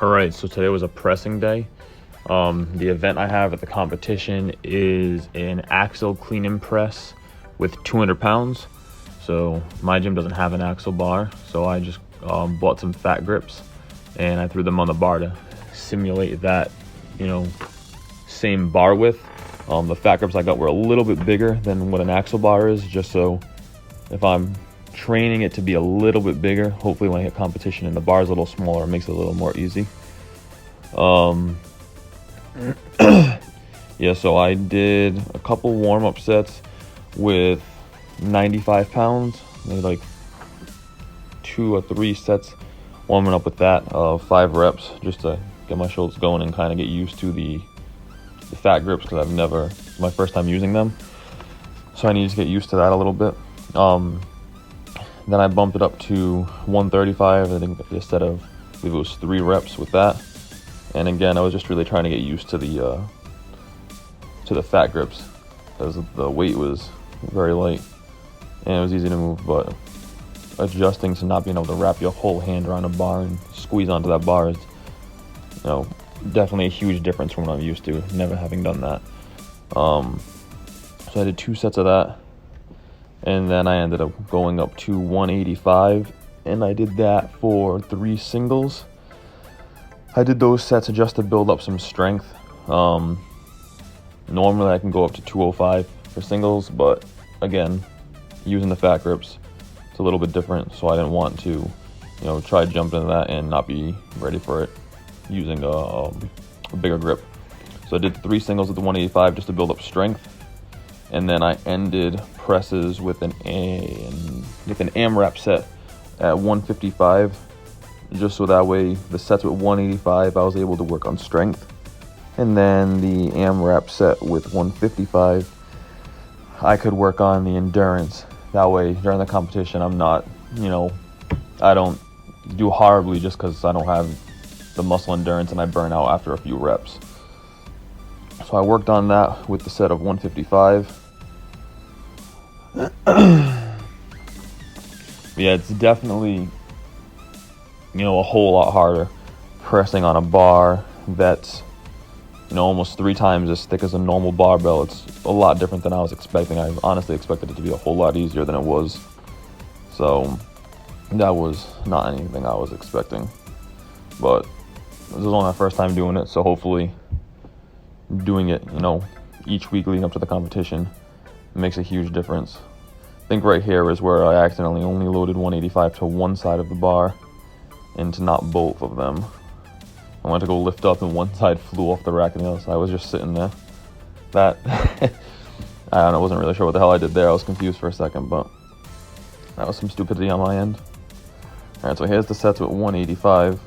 All right, so today was a pressing day. The event I have at the competition is an axle clean and press with 200 pounds. So my gym doesn't have an axle bar, so I just bought some fat grips and I threw them on the bar to simulate that, same bar width. The fat grips I got were a little bit bigger than what an axle bar is, just so if I'm training it to be a little bit bigger, hopefully when I hit competition and the bar is a little smaller, it makes it a little more easy. Yeah, so I did a couple warm-up sets with 95 pounds, maybe like 2 or 3 sets warming up with that, 5 reps, just to get my shoulders going and kind of get used to the fat grips, because it's my first time using them, so I need to get used to that a little bit. Then I bumped it up to 135. I think instead of, I believe it was 3 reps with that. And again, I was just really trying to get used to the fat grips, because the weight was very light and it was easy to move, but adjusting to not being able to wrap your whole hand around a bar and squeeze onto that bar is, definitely a huge difference from what I'm used to, never having done that. So I did 2 sets of that, and then I ended up going up to 185, and I did that for 3 singles. I did those sets just to build up some strength. Normally I can go up to 205 for singles, but again, using the fat grips, it's a little bit different, so I didn't want to, try to jump into that and not be ready for it using a bigger grip. So I did 3 singles at the 185 just to build up strength, and then I ended presses with an AMRAP set at 155, just so that way the sets with 185 I was able to work on strength, and then the AMRAP set with 155 I could work on the endurance. That way during the competition I'm not, I don't do horribly just because I don't have the muscle endurance and I burn out after a few reps. So I worked on that with the set of 155. Yeah, it's definitely, a whole lot harder pressing on a bar that's, almost 3 times as thick as a normal barbell. It's a lot different than I was expecting. I honestly expected it to be a whole lot easier than it was. So that was not anything I was expecting. But this is only my first time doing it, so hopefully doing it, each week leading up to the competition makes a huge difference. I think right here is where I accidentally only loaded 185 to one side of the bar and to not both of them. I went to go lift up and one side flew off the rack and the other side was just sitting there. That, I don't know, I wasn't really sure what the hell I did there. I was confused for a second, but that was some stupidity on my end. Alright, so here's the sets with 185.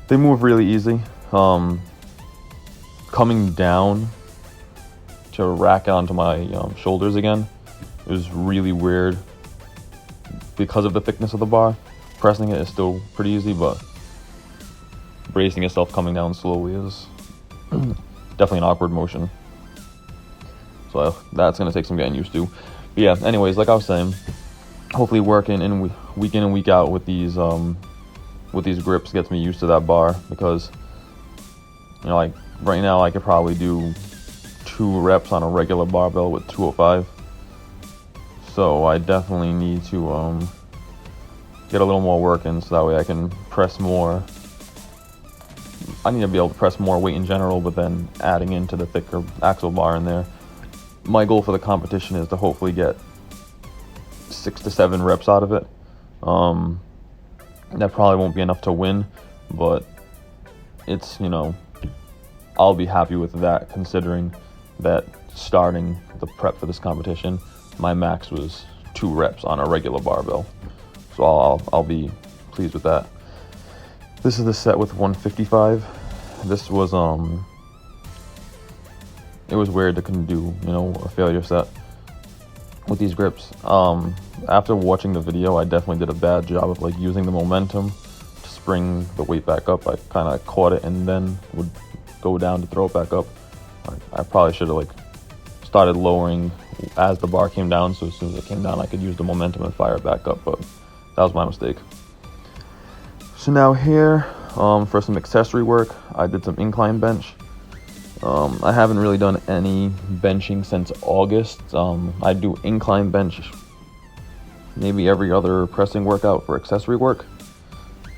They move really easy. Coming down to rack onto my shoulders again, it was really weird because of the thickness of the bar. Pressing it is still pretty easy, but bracing yourself coming down slowly is definitely an awkward motion. So that's going to take some getting used to. But yeah, anyways, like I was saying, hopefully working in week in and week out with these grips gets me used to that bar, because like right now I could probably do 2 reps on a regular barbell with 205. So I definitely need to get a little more work in, so that way I can press more. I need to be able to press more weight in general, but then adding into the thicker axle bar in there. My goal for the competition is to hopefully get 6 to 7 reps out of it. That probably won't be enough to win, but it's, I'll be happy with that, considering that starting the prep for this competition, my max was 2 reps on a regular barbell. So I'll be pleased with that. This is the set with 155. This was, it was weird to do, a failure set with these grips. After watching the video, I definitely did a bad job of using the momentum to spring the weight back up. I kind of caught it and then would go down to throw it back up. I probably should have started lowering as the bar came down, so as soon as it came down I could use the momentum and fire it back up, but that was my mistake. So now here, for some accessory work, I did some incline bench. I haven't really done any benching since August. I do incline bench maybe every other pressing workout for accessory work.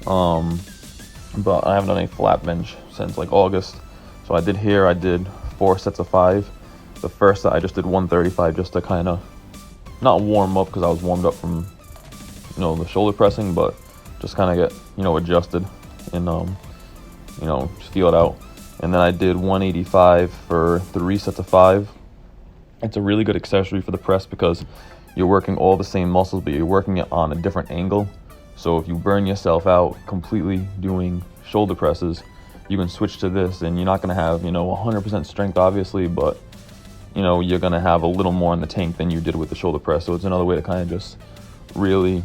But I haven't done any flat bench since like August. So I did 4 sets of 5. The first set I just did 135 just to kind of not warm up because I was warmed up from the shoulder pressing, but just kind of get adjusted and just feel it out. And then I did 185 for 3 sets of 5. It's a really good accessory for the press because you're working all the same muscles, but you're working it on a different angle. So if you burn yourself out completely doing shoulder presses, you can switch to this, and you're not going to have 100% strength obviously, but you're going to have a little more in the tank than you did with the shoulder press. So it's another way to kind of just really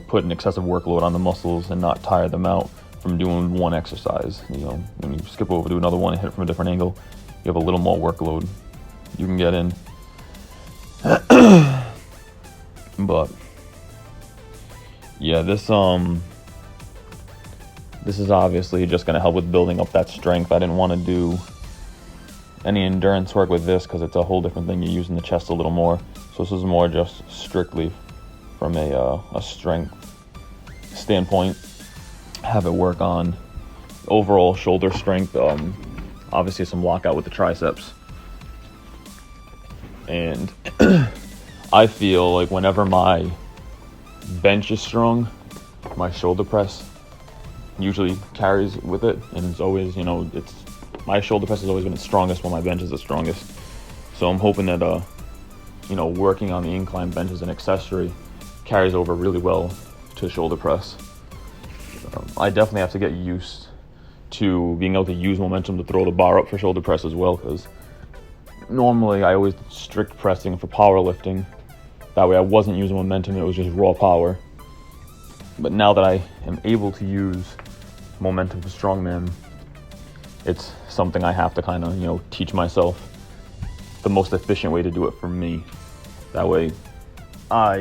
put an excessive workload on the muscles and not tire them out from doing one exercise. When you skip over to another one and hit it from a different angle, you have a little more workload you can get in. But yeah, this is obviously just going to help with building up that strength. I didn't want to do any endurance work with this because it's a whole different thing. You're using the chest a little more. So this is more just strictly from a strength standpoint. Have it work on overall shoulder strength. Obviously some lockout with the triceps. And I feel like whenever my bench is strong, my shoulder press usually carries with it, and it's always, my shoulder press has always been the strongest when my bench is the strongest. So I'm hoping that, working on the incline bench as an accessory carries over really well to shoulder press. I definitely have to get used to being able to use momentum to throw the bar up for shoulder press as well, because normally I always did strict pressing for powerlifting. That way I wasn't using momentum, it was just raw power. But now that I am able to use momentum for strongman, it's something I have to kind of, teach myself the most efficient way to do it for me. That way I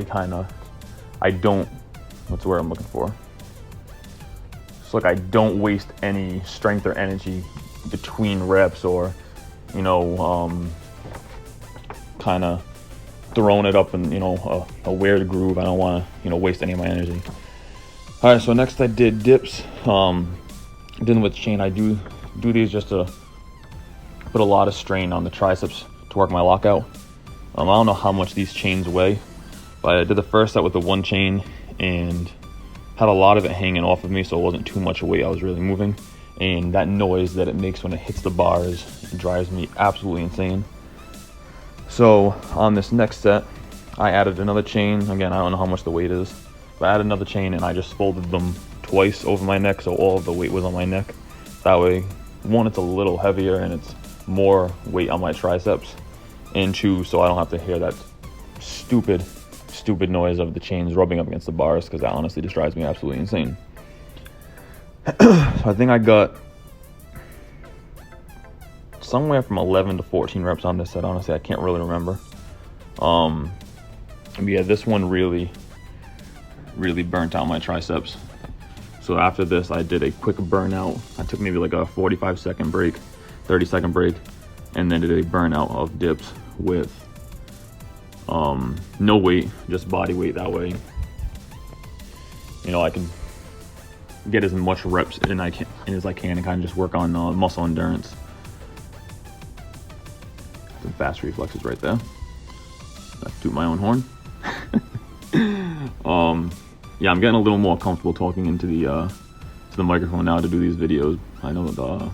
don't, what's the word I'm looking for? It's like I don't waste any strength or energy between reps or, kind of throwing it up in, a weird groove. I don't want to, waste any of my energy. All right, so next I did dips. Dealing with chain, I do these just to put a lot of strain on the triceps to work my lockout. I don't know how much these chains weigh, but I did the first set with the 1 chain and had a lot of it hanging off of me, so it wasn't too much weight I was really moving. And that noise that it makes when it hits the bars drives me absolutely insane. So on this next set, I added another chain. Again, I don't know how much the weight is, but I added another chain and I just folded them twice over my neck, so all of the weight was on my neck. That way, 1, it's a little heavier and it's more weight on my triceps, and 2, so I don't have to hear that stupid noise of the chains rubbing up against the bars, because that honestly just drives me absolutely insane. So I think I got somewhere from 11 to 14 reps on this set. Honestly, I can't really remember. Yeah, this one really burnt out my triceps. So after this, I did a quick burnout. I took maybe like a 45-second break, 30-second break, and then did a burnout of dips with no weight, just body weight. That way, I can get as much reps as I can and kind of just work on muscle endurance. Some fast reflexes right there. I toot my own horn. Yeah, I'm getting a little more comfortable talking into the microphone now to do these videos. I know the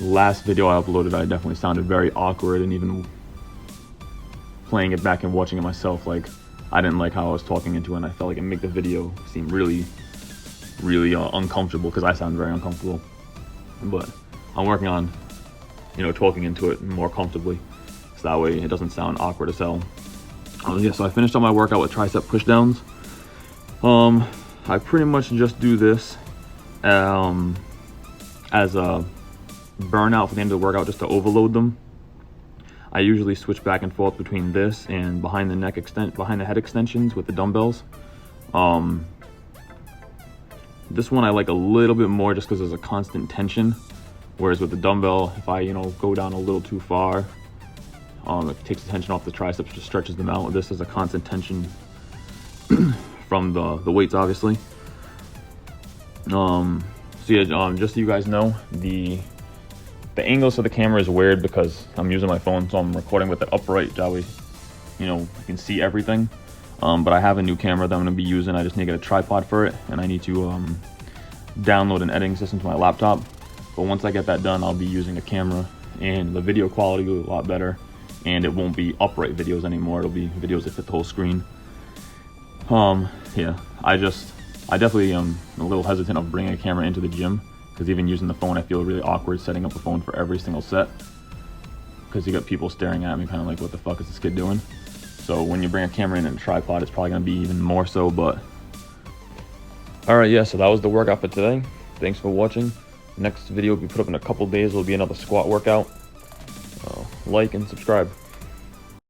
last video I uploaded, I definitely sounded very awkward, and even playing it back and watching it myself, like I didn't like how I was talking into it, and I felt like it made the video seem really uncomfortable, because I sound very uncomfortable. But I'm working on talking into it more comfortably, so that way it doesn't sound awkward as hell. Yeah, so I finished up my workout with tricep pushdowns. I pretty much just do this as a burnout for the end of the workout, just to overload them. I usually switch back and forth between this and behind the head extensions with the dumbbells. This one I like a little bit more just because there's a constant tension. Whereas with the dumbbell, if I, go down a little too far, it takes the tension off the triceps, just stretches them out. This is a constant tension from the weights, obviously. So yeah, just so you guys know, the angles of the camera is weird because I'm using my phone, so I'm recording with it upright. That way, you can see everything. But I have a new camera that I'm gonna be using. I just need to get a tripod for it, and I need to download an editing system to my laptop. But once I get that done, I'll be using a camera, and the video quality will be a lot better, and it won't be upright videos anymore. It'll be videos that fit the whole screen. Yeah, I definitely am a little hesitant of bringing a camera into the gym, because even using the phone, I feel really awkward setting up a phone for every single set, because you got people staring at me kind of like, what the fuck is this kid doing? So when you bring a camera in and a tripod, it's probably gonna be even more so. But all right, yeah, so that was the workout for today. Thanks for watching. Next video will be put up in a couple days. Will be another squat workout. Like and subscribe.